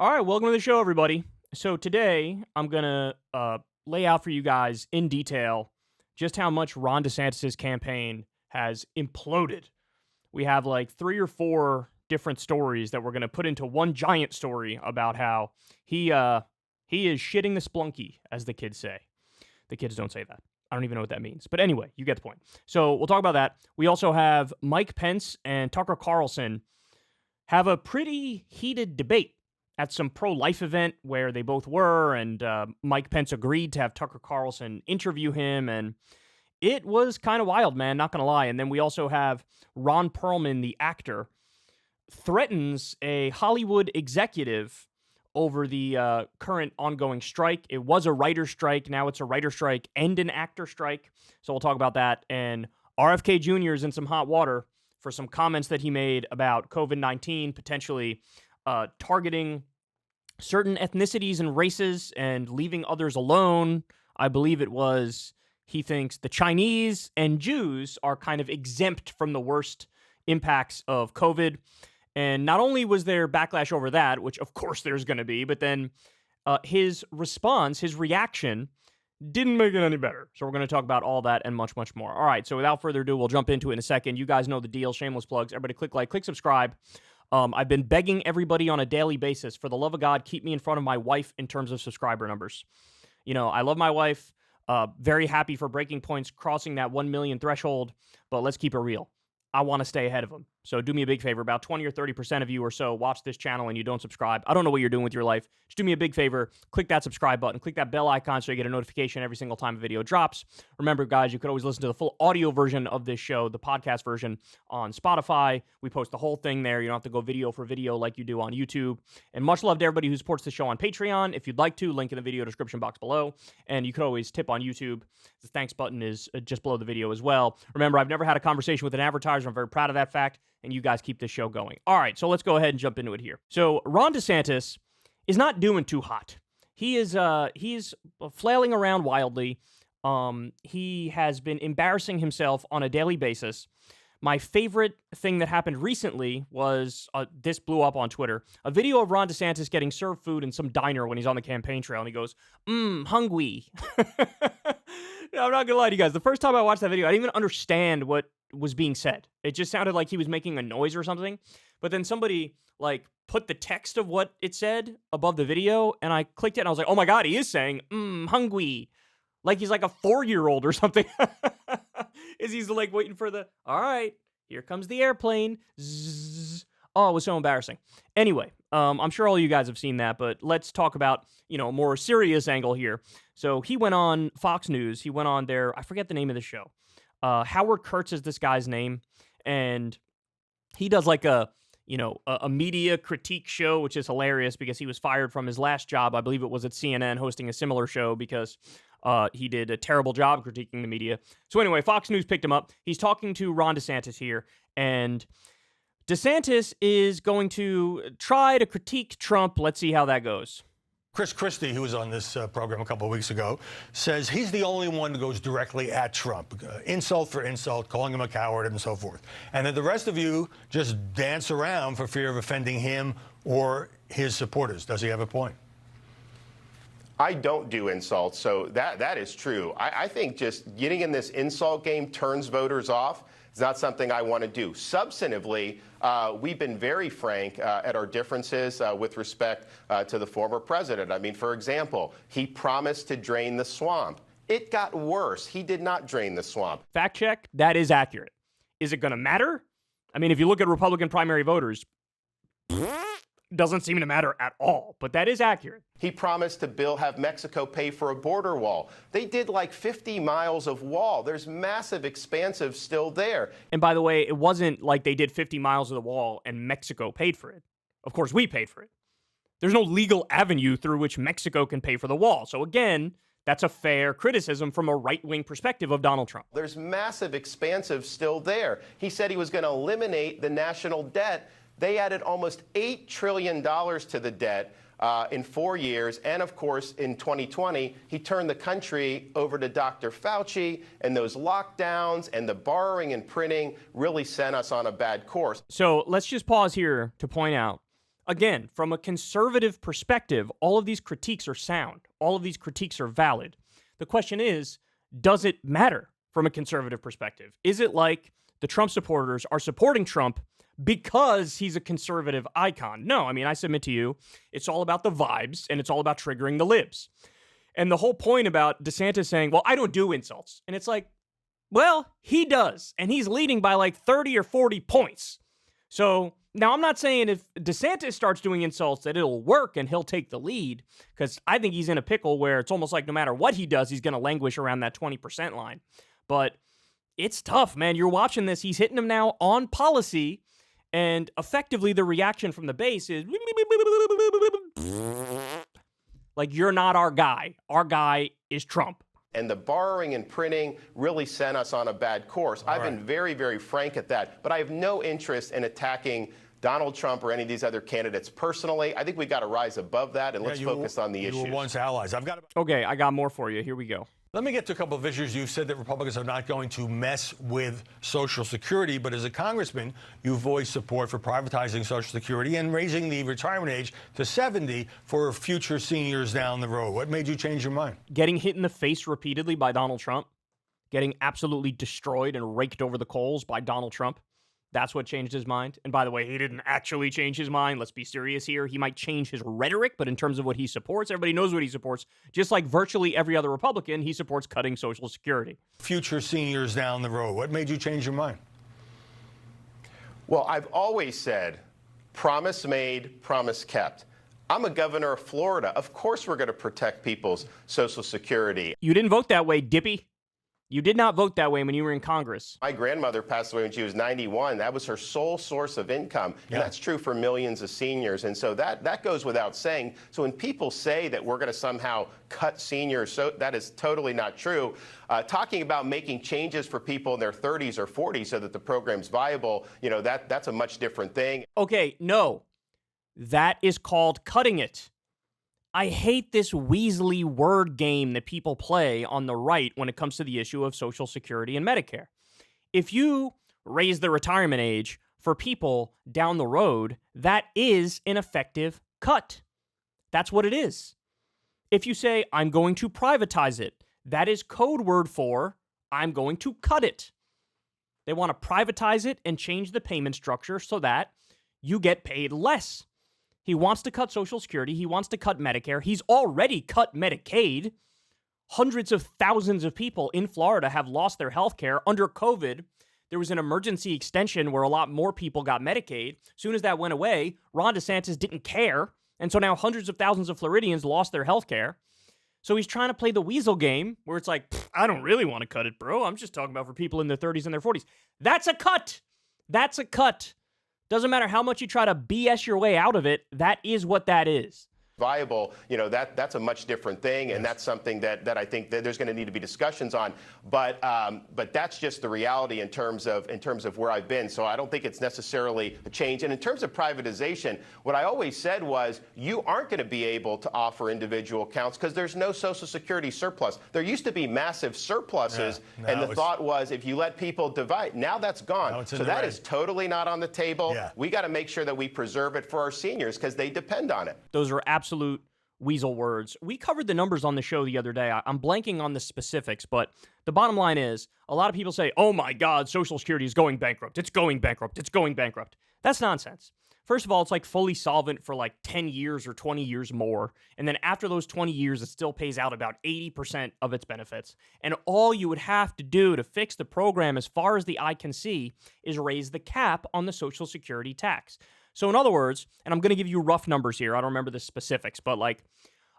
All right, welcome to the show, everybody. So today I'm gonna lay out for you guys in detail just how much Ron DeSantis' campaign has imploded. We have like 3 or 4 different stories that we're gonna put into one giant story about how he is shitting the splunky, as the kids say. The kids don't say that. I don't even know what that means. But anyway, you get the point. So we'll talk about that. We also have Mike Pence and Tucker Carlson have a pretty heated debate at some pro-life event where they both were, and Mike Pence agreed to have Tucker Carlson interview him, and it was kind of wild, man, not gonna lie. And then we also have Ron Perlman, the actor, threatens a Hollywood executive over the current ongoing strike. It was a writer strike, now it's a writer strike and an actor strike, so we'll talk about that. And RFK Jr. is in some hot water for some comments that he made about COVID-19 potentially targeting certain ethnicities and races and leaving others alone. I believe it was, he thinks the Chinese and Jews are kind of exempt from the worst impacts of COVID. And not only was there backlash over that, which of course there's going to be, but then his response, his reaction, didn't make it any better. So we're going to talk about all that and much, much more. All right, so without further ado, we'll jump into it in a second. You guys know the deal. Shameless plugs. Everybody click like, click subscribe. I've been begging everybody on a daily basis, for the love of God, keep me in front of my wife in terms of subscriber numbers. You know, I love my wife. Very happy for Breaking Point's crossing that 1 million threshold, but let's keep it real. I want to stay ahead of them. So do me a big favor. About 20 or 30% of you or so watch this channel and you don't subscribe. I don't know what you're doing with your life. Just do me a big favor. Click that subscribe button. Click that bell icon so you get a notification every single time a video drops. Remember, guys, you could always listen to the full audio version of this show, the podcast version, on Spotify. We post the whole thing there. You don't have to go video for video like you do on YouTube. And much love to everybody who supports the show on Patreon. If you'd like to, link in the video description box below. And you could always tip on YouTube. The thanks button is just below the video as well. Remember, I've never had a conversation with an advertiser. I'm very proud of that fact. And you guys keep this show going. All right, so let's go ahead and jump into it here. So Ron DeSantis is not doing too hot. He's flailing around wildly. He has been embarrassing himself on a daily basis. My favorite thing that happened recently was, this blew up on Twitter, a video of Ron DeSantis getting served food in some diner when he's on the campaign trail, and he goes, hungry. No, I'm not gonna lie to you guys. The first time I watched that video, I didn't even understand what was being said. It just sounded like he was making a noise or something. But then somebody like put the text of what it said above the video, and I clicked it and I was like, oh my God, he is saying, hungry. Like he's like a 4-year-old or something. Is he's like waiting for the, all right, here comes the airplane. Zzz. Oh, it was so embarrassing. Anyway, I'm sure all you guys have seen that, but let's talk about, a more serious angle here. So he went on Fox News. He went on there. I forget the name of the show. Howard Kurtz is this guy's name. And he does like a media critique show, which is hilarious because he was fired from his last job. I believe it was at CNN hosting a similar show because he did a terrible job critiquing the media. So anyway, Fox News picked him up. He's talking to Ron DeSantis here, and DeSantis is going to try to critique Trump. Let's see how that goes. Chris Christie, who was on this program a couple of weeks ago, says he's the only one who goes directly at Trump, insult for insult, calling him a coward and so forth. And that the rest of you just dance around for fear of offending him or his supporters. Does he have a point? I don't do insults, so that is true. I think just getting in this insult game turns voters off. It's not something I want to do. Substantively, we've been very frank at our differences with respect to the former president. I mean, for example, he promised to drain the swamp. It got worse. He did not drain the swamp. Fact check, that is accurate. Is it going to matter? I mean, if you look at Republican primary voters, doesn't seem to matter at all, but that is accurate. He promised to have Mexico pay for a border wall. They did like 50 miles of wall. There's massive expansive still there. And by the way, it wasn't like they did 50 miles of the wall and Mexico paid for it. Of course, we paid for it. There's no legal avenue through which Mexico can pay for the wall. So again, that's a fair criticism from a right-wing perspective of Donald Trump. There's massive expansive still there. He said he was going to eliminate the national debt. They added almost $8 trillion to the debt in 4 years. And of course, in 2020, he turned the country over to Dr. Fauci, and those lockdowns and the borrowing and printing really sent us on a bad course. So let's just pause here to point out again, from a conservative perspective, all of these critiques are sound. All of these critiques are valid. The question is, does it matter from a conservative perspective? Is it like the Trump supporters are supporting Trump because he's a conservative icon? No, I mean, I submit to you, it's all about the vibes and it's all about triggering the libs. And the whole point about DeSantis saying, well, I don't do insults. And it's like, well, he does. And he's leading by like 30 or 40 points. So now I'm not saying if DeSantis starts doing insults that it'll work and he'll take the lead, because I think he's in a pickle where it's almost like no matter what he does, he's going to languish around that 20% line. But it's tough, man. You're watching this. He's hitting him now on policy. And effectively, the reaction from the base is like, you're not our guy. Our guy is Trump. And the borrowing and printing really sent us on a bad course. I've been very, very frank at that. But I have no interest in attacking Donald Trump or any of these other candidates personally. I think we got to rise above that, and let's focus on the issues. You were once allies. Okay, I got more for you. Here we go. Let me get to a couple of issues. You've said that Republicans are not going to mess with Social Security, but as a congressman, you voiced support for privatizing Social Security and raising the retirement age to 70 for future seniors down the road. What made you change your mind? Getting hit in the face repeatedly by Donald Trump, getting absolutely destroyed and raked over the coals by Donald Trump. That's what changed his mind. And by the way, he didn't actually change his mind. Let's be serious here. He might change his rhetoric, but in terms of what he supports, everybody knows what he supports. Just like virtually every other Republican, he supports cutting Social Security. Future seniors down the road. What made you change your mind? Well, I've always said, promise made, promise kept. I'm a governor of Florida. Of course we're going to protect people's Social Security. You didn't vote that way, Dippy. You did not vote that way when you were in Congress. My grandmother passed away when she was 91. That was her sole source of income. And that's true for millions of seniors. And so that goes without saying. So when people say that we're going to somehow cut seniors, so that is totally not true. Talking about making changes for people in their 30s or 40s so that the program's viable, you know, that's a much different thing. Okay, no. That is called cutting it. I hate this Weasley word game that people play on the right when it comes to the issue of Social Security and Medicare. If you raise the retirement age for people down the road, that is an effective cut. That's what it is. If you say, I'm going to privatize it, that is code word for, I'm going to cut it. They want to privatize it and change the payment structure so that you get paid less. He wants to cut Social Security. He wants to cut Medicare. He's already cut Medicaid. Hundreds of thousands of people in Florida have lost their health care. Under COVID, there was an emergency extension where a lot more people got Medicaid. As soon as that went away, Ron DeSantis didn't care. And so now hundreds of thousands of Floridians lost their health care. So he's trying to play the weasel game where it's like, I don't really want to cut it, bro. I'm just talking about for people in their 30s and their 40s. That's a cut. That's a cut. Doesn't matter how much you try to BS your way out of it, that is what that is. Viable, you know, that's a much different thing, and that's something that I think that there's going to need to be discussions on. But that's just the reality in terms of where I've been. So I don't think it's necessarily a change. And in terms of privatization, what I always said was you aren't going to be able to offer individual accounts because there's no Social Security surplus. There used to be massive surpluses, and the thought was if you let people divide, now that's gone. So that is totally not on the table. We got to make sure that we preserve it for our seniors because they depend on it. Those are absolute weasel words. We covered the numbers on the show the other day. I'm blanking on the specifics, but the bottom line is a lot of people say, oh my God, Social Security is going bankrupt. It's going bankrupt. It's going bankrupt. That's nonsense. First of all, it's like fully solvent for like 10 years or 20 years more. And then after those 20 years, it still pays out about 80% of its benefits. And all you would have to do to fix the program as far as the eye can see is raise the cap on the Social Security tax. So in other words, and I'm going to give you rough numbers here. I don't remember the specifics, but like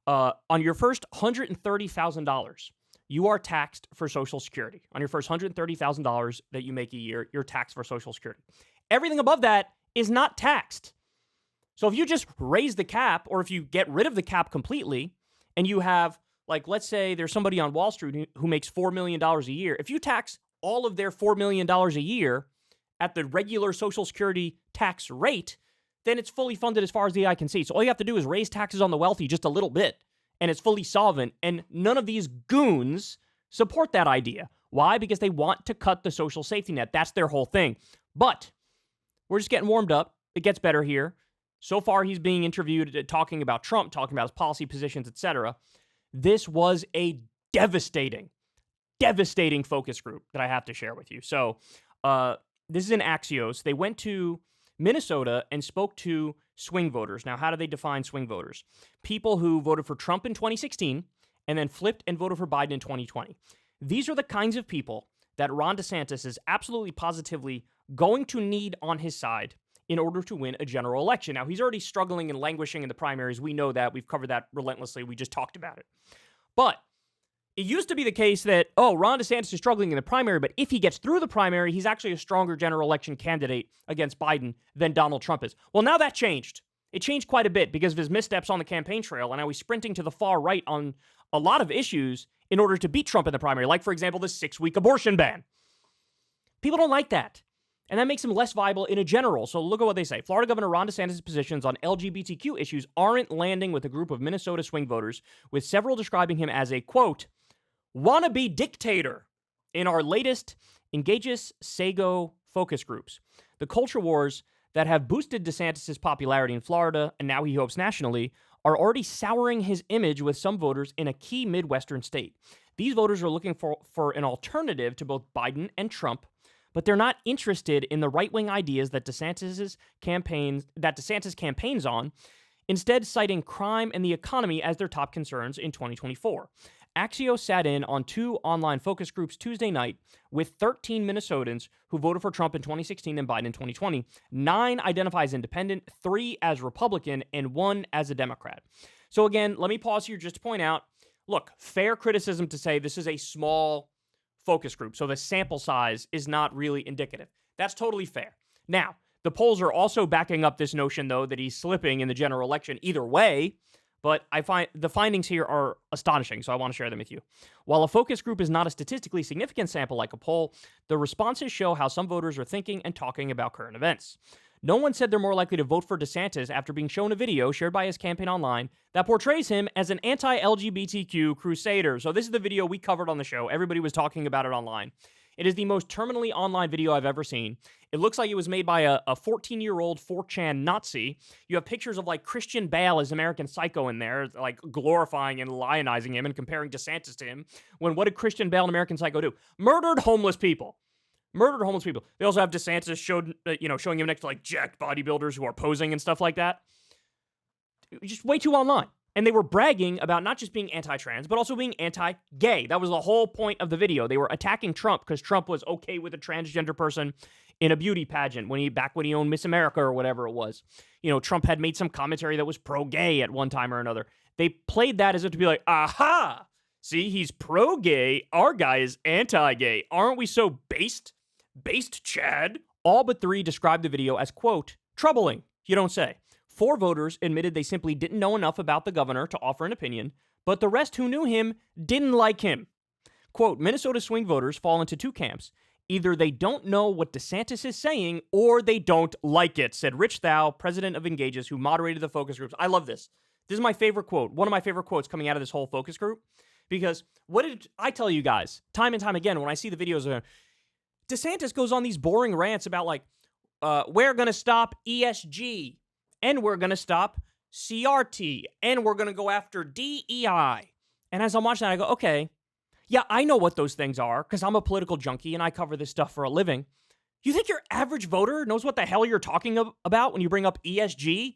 on your first $130,000, you are taxed for Social Security. On your first $130,000 that you make a year, you're taxed for Social Security. Everything above that is not taxed. So if you just raise the cap, or if you get rid of the cap completely, and you have, like, let's say there's somebody on Wall Street who makes $4 million a year. If you tax all of their $4 million a year at the regular Social Security tax rate, then it's fully funded as far as the eye can see. So all you have to do is raise taxes on the wealthy just a little bit, and it's fully solvent. And none of these goons support that idea. Why? Because they want to cut the social safety net. That's their whole thing. But we're just getting warmed up. It gets better here. So far, he's being interviewed talking about Trump, talking about his policy positions, etc. This was a devastating focus group that I have to share with you. So this is in Axios. They went to Minnesota and spoke to swing voters. Now, how do they define swing voters? People who voted for Trump in 2016 and then flipped and voted for Biden in 2020. These are the kinds of people that Ron DeSantis is absolutely positively going to need on his side in order to win a general election. Now, he's already struggling and languishing in the primaries. We know that. We've covered that relentlessly. We just talked about it. But it used to be the case that, Ron DeSantis is struggling in the primary, but if he gets through the primary, he's actually a stronger general election candidate against Biden than Donald Trump is. Well, now that changed. It changed quite a bit because of his missteps on the campaign trail, and now he's sprinting to the far right on a lot of issues in order to beat Trump in the primary, like, for example, the 6-week abortion ban. People don't like that, and that makes him less viable in a general. So look at what they say. Florida Governor Ron DeSantis' positions on LGBTQ issues aren't landing with a group of Minnesota swing voters, with several describing him as a, quote, wannabe dictator in our latest Engages Sago focus groups. The culture wars that have boosted DeSantis' popularity in Florida, and now he hopes nationally, are already souring his image with some voters in a key Midwestern state. These voters are looking for an alternative to both Biden and Trump, but they're not interested in the right-wing ideas that DeSantis campaigns on, instead citing crime and the economy as their top concerns in 2024. Axios sat in on 2 online focus groups Tuesday night with 13 Minnesotans who voted for Trump in 2016 and Biden in 2020. 9 identify as independent, 3 as Republican, and 1 as a Democrat. So again, let me pause here just to point out, look, fair criticism to say this is a small focus group, so the sample size is not really indicative. That's totally fair. Now, the polls are also backing up this notion, though, that he's slipping in the general election either way. But I find the findings here are astonishing, so I want to share them with you. While a focus group is not a statistically significant sample like a poll, the responses show how some voters are thinking and talking about current events. No one said they're more likely to vote for DeSantis after being shown a video shared by his campaign online that portrays him as an anti-LGBTQ crusader. So this is the video we covered on the show. Everybody was talking about it online. It is the most terminally online video I've ever seen. It looks like it was made by a 14-year-old 4chan Nazi. You have pictures of, like, Christian Bale as American Psycho in there, like, glorifying and lionizing him and comparing DeSantis to him. When what did Christian Bale and American Psycho do? Murdered homeless people. They also have DeSantis showing him next to, like, jacked bodybuilders who are posing and stuff like that. Just way too online. And they were bragging about not just being anti-trans, but also being anti-gay. That was the whole point of the video. They were attacking Trump because Trump was okay with a transgender person in a beauty pageant when he owned Miss America or whatever it was. You know, Trump had made some commentary that was pro-gay at one time or another. They played that as if to be like, aha, see, he's pro-gay. Our guy is anti-gay. Aren't we so based, Chad? All but 3 described the video as, quote, troubling. You don't say. 4 voters admitted they simply didn't know enough about the governor to offer an opinion, but the rest who knew him didn't like him. Quote, Minnesota swing voters fall into 2 camps. Either they don't know what DeSantis is saying or they don't like it, said Rich Thau, president of Engages, who moderated the focus groups. I love this. This is my favorite quote, one of my favorite quotes coming out of this whole focus group, because what did I tell you guys time and time again when I see the videos of DeSantis goes on these boring rants about, like, we're going to stop ESG, and we're going to stop CRT, and we're going to go after DEI. And as I'm watching that, I go, okay, yeah, I know what those things are because I'm a political junkie and I cover this stuff for a living. You think your average voter knows what the hell you're talking about when you bring up ESG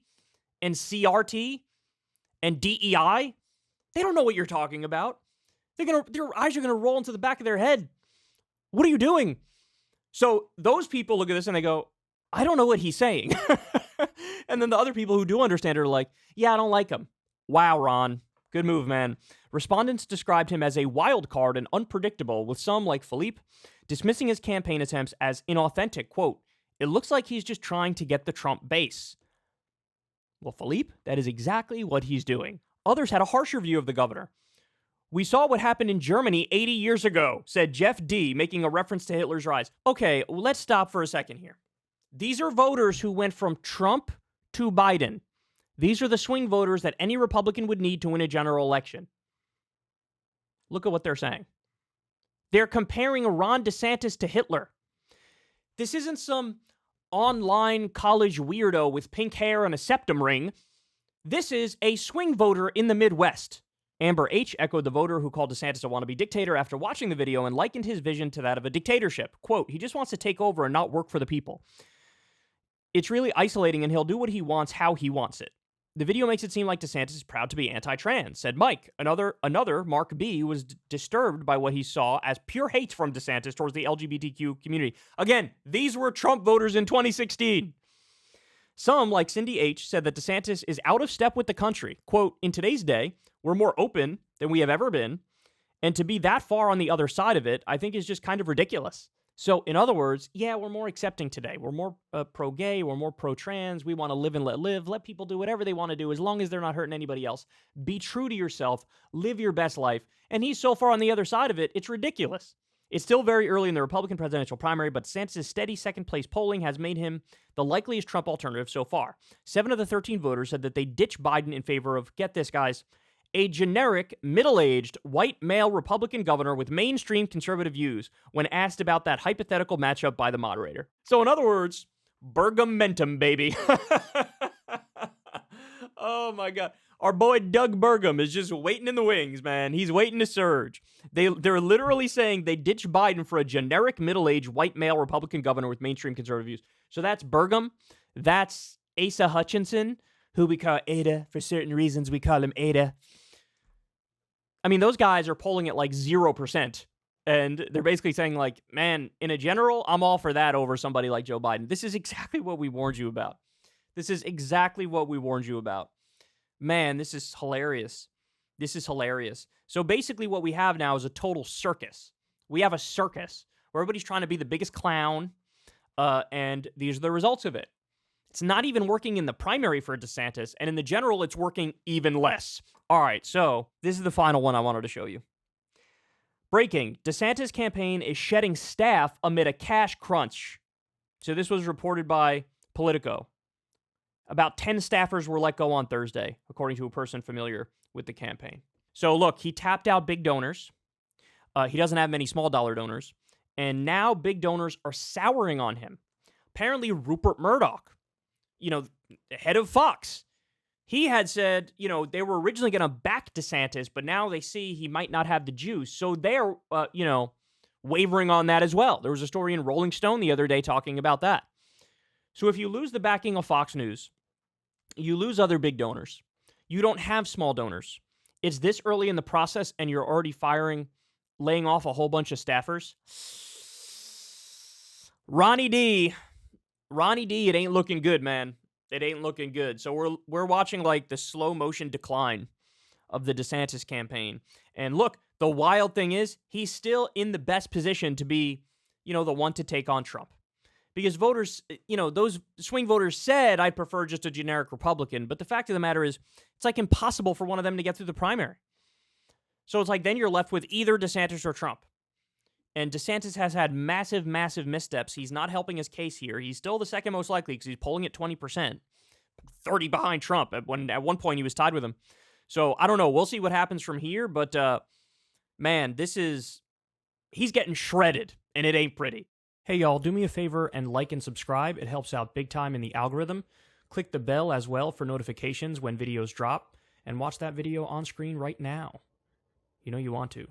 and CRT and DEI? They don't know what you're talking about. Their eyes are going to roll into the back of their head. What are you doing? So those people look at this and they go, I don't know what he's saying. And then the other people who do understand are like, yeah, I don't like him. Wow, Ron. Good move, man. Respondents described him as a wild card and unpredictable, with some, like Philippe, dismissing his campaign attempts as inauthentic. Quote, it looks like he's just trying to get the Trump base. Well, Philippe, that is exactly what he's doing. Others had a harsher view of the governor. We saw what happened in Germany 80 years ago, said Jeff D., making a reference to Hitler's rise. Okay, let's stop for a second here. These are voters who went from Trump to Biden. These are the swing voters that any Republican would need to win a general election. Look at what they're saying. They're comparing Ron DeSantis to Hitler. This isn't some online college weirdo with pink hair and a septum ring. This is a swing voter in the Midwest. Amber H. echoed the voter who called DeSantis a wannabe dictator after watching the video and likened his vision to that of a dictatorship. Quote, he just wants to take over and not work for the people. It's really isolating and he'll do what he wants how he wants it. The video makes it seem like DeSantis is proud to be anti-trans, said Mike. Another Mark B, was disturbed by what he saw as pure hate from DeSantis towards the LGBTQ community. Again, these were Trump voters in 2016. Some, like Cindy H., said that DeSantis is out of step with the country. Quote, in today's day, we're more open than we have ever been, and to be that far on the other side of it, I think is just kind of ridiculous. So, in other words, yeah, we're more accepting today. We're more pro-gay. We're more pro-trans. We want to live and let live. Let people do whatever they want to do as long as they're not hurting anybody else. Be true to yourself. Live your best life. And he's so far on the other side of it, it's ridiculous. It's still very early in the Republican presidential primary, but DeSantis' steady second-place polling has made him the likeliest Trump alternative so far. 7 of the 13 voters said that they ditch Biden in favor of, get this, guys, a generic, middle-aged, white male Republican governor with mainstream conservative views when asked about that hypothetical matchup by the moderator. So in other words, Burgamentum, baby. Oh my God. Our boy Doug Burgum is just waiting in the wings, man. He's waiting to surge. They're literally saying they ditch Biden for a generic, middle-aged, white male Republican governor with mainstream conservative views. So that's Burgum. That's Asa Hutchinson, who we call Ada. For certain reasons, we call him Ada. I mean, those guys are polling at like 0%. And they're basically saying like, man, in a general, I'm all for that over somebody like Joe Biden. This is exactly what we warned you about. This is exactly what we warned you about. Man, this is hilarious. This is hilarious. So basically what we have now is a total circus. We have a circus where everybody's trying to be the biggest clown, and these are the results of it. It's not even working in the primary for DeSantis, and in the general, it's working even less. All right, so this is the final one I wanted to show you. Breaking, DeSantis campaign is shedding staff amid a cash crunch. So this was reported by Politico. About 10 staffers were let go on Thursday, according to a person familiar with the campaign. So look, he tapped out big donors. He doesn't have many small dollar donors. And now big donors are souring on him. Apparently Rupert Murdoch, the head of Fox, he had said, they were originally going to back DeSantis, but now they see he might not have the juice. So they're, wavering on that as well. There was a story in Rolling Stone the other day talking about that. So if you lose the backing of Fox News, you lose other big donors. You don't have small donors. It's this early in the process and you're already laying off a whole bunch of staffers. Ronnie D, it ain't looking good, man. It ain't looking good. So we're watching like the slow motion decline of the DeSantis campaign. And look, the wild thing is he's still in the best position to be, the one to take on Trump. Because voters, those swing voters said, I'd prefer just a generic Republican. But the fact of the matter is, it's like impossible for one of them to get through the primary. So it's like then you're left with either DeSantis or Trump. And DeSantis has had massive, massive missteps. He's not helping his case here. He's still the second most likely because he's polling at 20%. 30 behind Trump. At one point, he was tied with him. So I don't know. We'll see what happens from here. But, man, he's getting shredded, and it ain't pretty. Hey, y'all, do me a favor and like and subscribe. It helps out big time in the algorithm. Click the bell as well for notifications when videos drop, and watch that video on screen right now. You know you want to.